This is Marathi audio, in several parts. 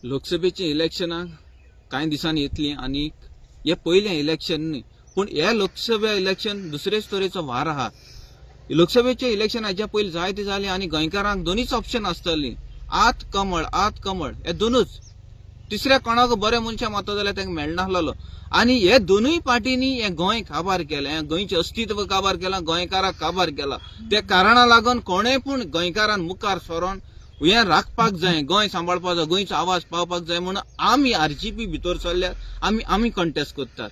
लोकसभेची इलेक्शनां कांय दिसांनी येतली आणि हे पयलें इलेक्शन न्ही, पूण हे लोकसभा इलेक्शन दुसरेच तरेचो वार आहा। लोकसभेचे इलेक्शन हाच्या पयलीं जायते जाले आणि गोंयकारांक दोनूच ऑप्शन आसतालीं, आत कमळ हे दोनूच। तिसऱ्या कोणाक बरे मनशां मारता जाल्यार तांकां मेळनासलो आणि हे दोनूय पार्टींनी हे गोंय काबार केलें, हे गोंयचें अस्तित्व काबार केलां, गोंयकारांक काबार केला। त्या कारणाक लागून कोणेय पूण गोंयकारान मुखार सरोन हे राखपाक जाय, गोंय सांबाळपाक जाय, गोंयचो आवाज पावपाक जाय म्हणून आमी आरजीपी भितर सरल्यात, आमी कंटेस्ट करतात।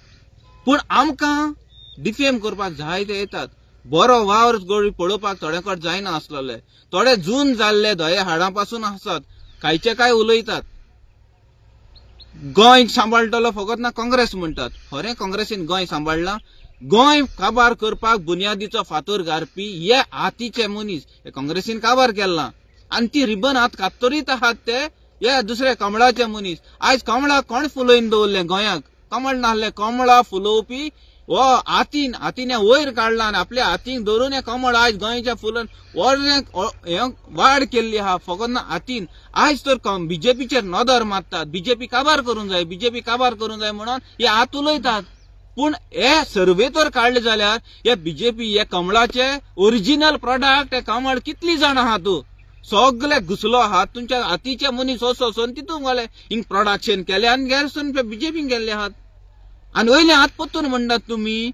पूण आमकां डिफेम करपाक जायते येतात। बरो वावर पळोवपाक थोडे कडेन जायना आसलेले, थोडे जून जाल्ले दये हाडां पासून आसात, कांयचे काय उलयतात गोंय सांबाळटलो फकत ना काँग्रेस म्हणटात। खरें काँग्रेसीन गोंय सांबाळला? गोंय काबार करपाक बुन्यादीचो फातर घालपी हे हातीचे मनीस हे काँग्रेसीन काबार केला आणि ती रिबन हात कातरीत आहात ते हे दुसरे कमळाचे मनीस। आयज कमळा कोण फुलोवन दवरले गोंयाक? कमळ नासले, कमळा फुलोवपी हो हातीन वयर काढला आणि आपल्या हातीन धरून हे कमळ आयज गोंयच्या फुलन वाड केल्ली आहा फकत ना हातीन। आयज तर बीजेपीचेर नदर मारतात, बीजेपी काबार करूंक जाय म्हणून हे हात उलयतात। पूण हे सर्वे तर काढले जाल्यार हे बीजेपी हे कमळाचे ओरिजिनल प्रोडक्ट हे कमळ कितली जाण आहा तूं सगळे घुसलो आहात तुमच्या हातीचे मनीस वचून तितून गेले हिंग प्रोडक्शन केले आणि गैरसून बीजेपीन गेल्ले आहात। आणि वयले हात पत्तून म्हणटात तुम्ही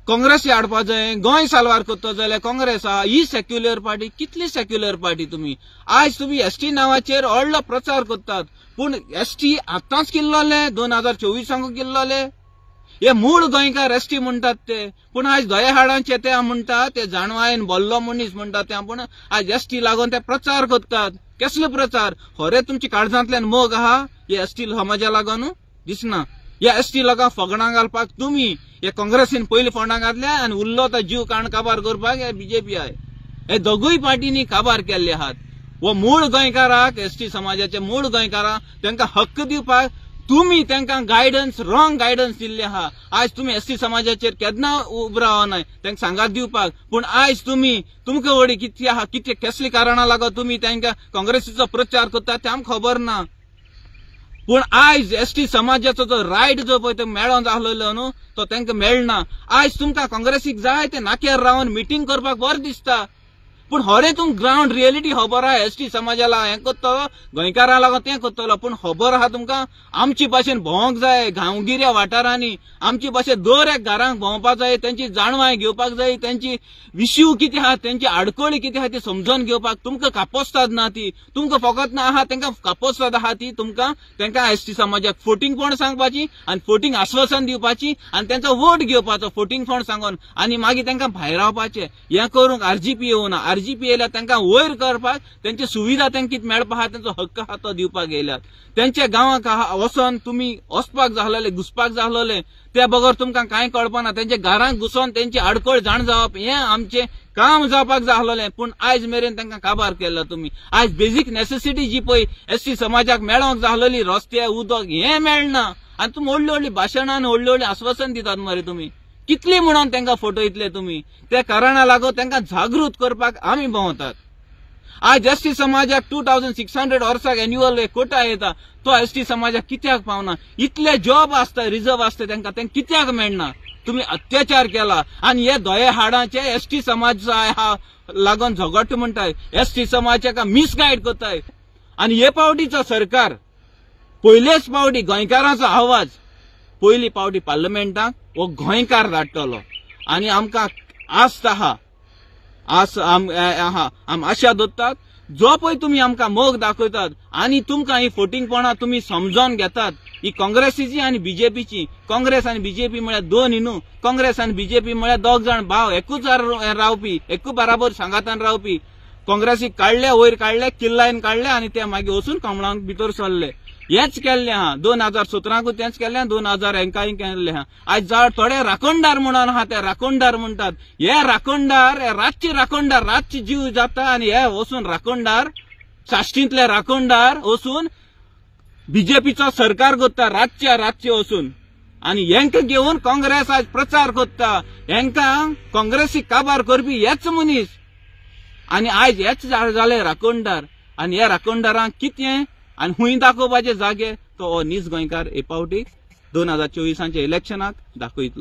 काँग्रेस हाडपा जाय, गोंय साल्वार करता जाल्यार काँग्रेस आहा, ही सेक्युलर पार्टी। कितली सेक्युलर पार्टी तुम्ही? आयज तुम्ही एसटी नावाचेर व्हडलो प्रचार करतात, पूण एसटी आतांच किल्लोले 2024 किल्लोले। हे मूळ गोंयकार एसटी म्हणटात ते, पूण आयज दयेहाडांचे ते म्हणटात, ते जाणवायन बोल्लो मनीस म्हणटात ते, पूण आयज एसटी लागून ते प्रचार करतात। कसलो प्रचार? खरे तुमची काळजांतल्यान मोग आहा हे एसटी समाजा लागून? दिसना। या एसटी लोकांक फगडां घालपाक तुम्ही हे काँग्रेसीन पयलीं फंडां घातल्या आणि उरलो तो जीव काण काबार करपाक हे बीजेपी आहे। हे दोगूय पार्टींनी काबार केल्ले आहात। व मूळ गोंयकाराक एसटी समाजाचे मूळ गोंयकारांक तांकां हक्क दिवपाक तुम्ही तांकां गायडन्स रॉंग गायडन्स दिल्ले आहा। आयज तुम्ही एसटी समाजाचेर केन्ना उबो रावनाय तांकां सांगात दिवपाक, पूण आयज तुमकां वडी कितली आहा, कितले कसली कारणां लागून तुम्ही तांकां काँग्रेसीचो प्रचार करतात ते आमकां खबर ना। पूण आयज एसटी समाजाचो जो रायट जो पळय तो मेळोन जाल्लो न्हू तो तांकां मेळना। आयज तुमकां काँग्रेसीक जाय ते नाक्यार रावन मिटींग करपाक बरें दिसता, पूण खरें तुमकां ग्राउंड रियलिटी खबर आहा एसटी समाजाला हें करतलो, गोंयकारां लागून तें करतलो, पूण खबर आहा तुमकां आमची भाशेन भोंवंक जाय गांवगिऱ्या वाठारांनी, आमची भाशेन दर एक घरांक भोंवपाक जाय, त्यांची जाणवाय घेवपाक जाय, त्यांची विशीव कितें आहा, त्यांची आडखळी कितें आहा ती समजून घेवपाक तुमकां कापोस्ताद ना ती, तुमकां फकत ना आहा तांकां कापोस्ताद आहा ती तांकां एसटी समाजाक फोटींग फंड सांगपाची आणि फोटींग आश्वासन दिवपाची आणि त्यांचा वोट घेवपाचो फोटींग फंड सांगून आणि मागीर तांकां भायर रावपाचें। हें करूंक आरजीपी येवना, आरजीपी येयल्यार तांकां वयर करपाक त्यांची सुविधा तांकां कितें मेळपाक आहा त्यांचो हक्क आहा तो दिवपाक येयल्यात। त्यांच्या गांवांक वचोन तुम्ही वचपाक जाहलेले घुसपाक जाहलेले त्या बगर तुमकां कांय कळपाना, त्यांच्या घरांत घुसोन त्यांची आडखळ जाण जावप हें आमचें काम जावपाक जाहलेलें, पूण आयज मेरेन तांकां काबार केला तुम्ही। आयज बेजीक नेसेसिटी जी पळय एसटी समाजाक मेळोंक जाहलेली रस्ते उदक हें मेळना आनी तुमी व्हडली व्हडली भाशणां आनी व्हडली व्हडली आश्वासन दितात मरे तुम्ही। कितली म्हणून तांकां फटयतले तुम्ही? त्या कारणाक लागून तांकां जागृत करपाक आमी भोंवतात। आज एसटी समाजाक 2600 वर्साक एन्युअल कोटा येता, तो एसटी समाजाक कित्याक पावना? इतले जॉब आसता रिझर्व आसता तांकां कित्याक मेळना? तुम्ही अत्याचार केला आणि हे दयेहाडांचे एसटी समाज लागून झगडटा म्हणटाय, एसटी समाजाक मिसगायड करताय। आणि हे पावटीचो सरकार पयलेच पावटी गोंयकारांचो आवाज पयली पावटी पार्लमेंटाक हो गोंयकार धाडटलो आणि आमकां आस्त आहा आम आशा दवरतात जो पळय तुमी आमकां मोग दाखयतात आणि तुमकां ही फोटींगपणां तुमी समजून घेतात ही काँग्रेसीची आणि बीजेपीची। काँग्रेस आणि बीजेपी म्हळ्यार दोन न्हू, काँग्रेस आणि बीजेपी म्हळ्यार दोग जाण भाव एकूच रावपी एकू बराबर सांगातान रावपी। काँग्रेसीक काडले वयर काडले किल्लायन काडले आणि ते मागीर वचून कमळांक भितर सरले। हेच केल्लें आहा 2017 तेंच केल्लें, 2021 केल्लें आहा। आज जाड थोडे राखणदार म्हणून आहा ते राखणदार म्हणटात, हे राखणदार रातची जीव जाता आणि हे वचून राखणदार साश्टींतले राखणदार वचून बीजेपीचो सरकार करता रातचे वचून आणि हेंकां घेवन काँग्रेस आज प्रचार करता। हेंकां काँग्रेसीक काबार करपी हेच मनीस आणि आयज हेच जाले राखणदार आणि ह्या राखणदारांक कितें आनी हुंय दाखोवपाचे जागे तो हो नीज गोंयकार हे पावटी 2024 इलेक्शनाक दाखयतलो.